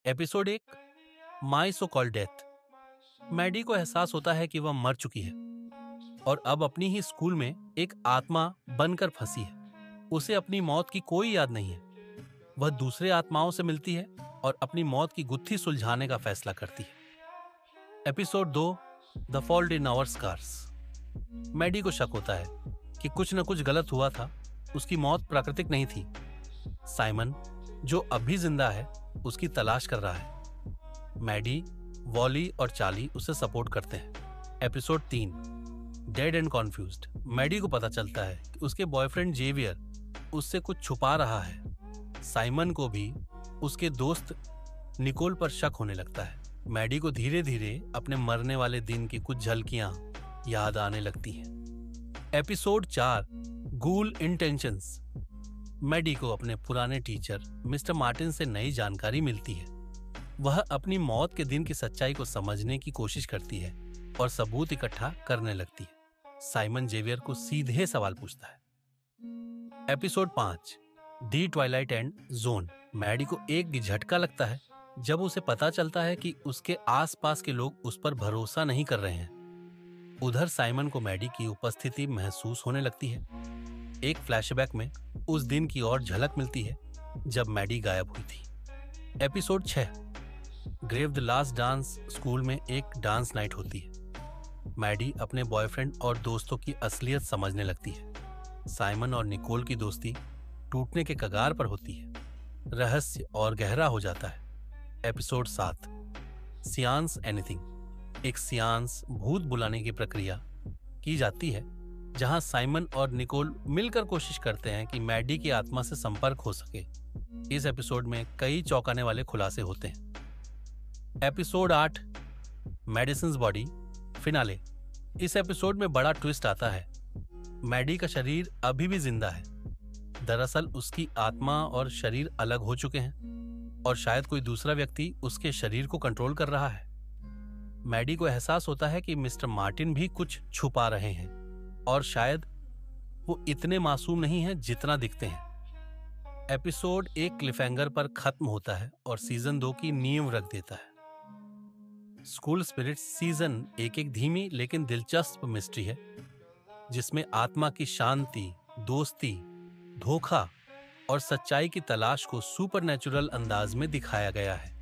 Episode 1 माई so called death. Maddie को एहसास होता है कि वह मर चुकी है और अब अपनी ही स्कूल में एक आत्मा बनकर फंसी है। उसे अपनी मौत की कोई याद नहीं है। वह दूसरे आत्माओं से मिलती है और अपनी मौत की गुत्थी सुलझाने का फैसला करती है। Episode 2 the fault in our scars. Maddie को शक होता है कि कुछ न कुछ गलत हुआ था। उसकी मौत प्राकृतिक नहीं थी। साइमन, जो अभी जिंदा है, उसकी तलाश कर रहा है। मैडी, वॉली और चार्ली उसे सपोर्ट करते हैं। Episode 3 dead end confused. Maddie को पता चलता है कि उसके बॉयफ्रेंड जेवियर उससे कुछ छुपा रहा है। साइमन को भी उसके दोस्त निकोल पर शक होने लगता है। मैडी को धीरे धीरे अपने मरने वाले दिन की कुछ झलकियां याद आने लगती हैं। एपिसोड 4 गूल इंटेंशंस। मैडी को अपने पुराने टीचर मिस्टर मार्टिन से नई जानकारी मिलती है। वह अपनी मौत के दिन की सच्चाई को समझने की कोशिश करती है और सबूत इकट्ठा करने लगती है। साइमन जेवियर को सीधे सवाल पूछता है। Episode 5 the twilight and zone. Maddie को एक झटका लगता है जब उसे पता चलता है कि उसके आसपास के लोग उस पर भरोसा नहीं कर रहे हैं। उधर साइमन को मैडी की उपस्थिति महसूस होने लगती है। एक फ्लैशबैक में उस दिन की और झलक मिलती है जब मैडी गायब हुई थी। Episode 6 grave the last dance. School में एक डांस नाइट होती है। मैडी अपने बॉयफ्रेंड और दोस्तों की असलियत समझने लगती है। साइमन और निकोल की दोस्ती टूटने के कगार पर होती है। रहस्य और गहरा हो जाता है। Episode 7 science anything. एक सियांस भूत बुलाने की प्रक्रिया की जाती है जहां साइमन और निकोल मिलकर कोशिश करते हैं कि मैडी की आत्मा से संपर्क हो सके। इस एपिसोड में कई चौंकाने वाले खुलासे होते हैं। Episode 8 medicines body finale. इस एपिसोड में बड़ा ट्विस्ट आता है। मैडी का शरीर अभी भी जिंदा है। दरअसल उसकी आत्मा और शरीर अलग हो चुके हैं और शायद कोई दूसरा व्यक्ति उसके शरीर को कंट्रोल कर रहा है। मैडी को एहसास होता है कि मिस्टर मार्टिन भी कुछ छुपा रहे हैं और शायद वो इतने मासूम नहीं हैं जितना दिखते हैं। एपिसोड एक क्लिफहैंगर पर खत्म होता है और सीजन 2 की नींव रख देता है। स्कूल स्पिरिट्स सीजन एक धीमी लेकिन दिलचस्प मिस्ट्री है जिसमें आत्मा की शांति, दोस्ती, धोखा और सच्चाई की तलाश को सुपरनैचुरल अंदाज में दिखाया गया है।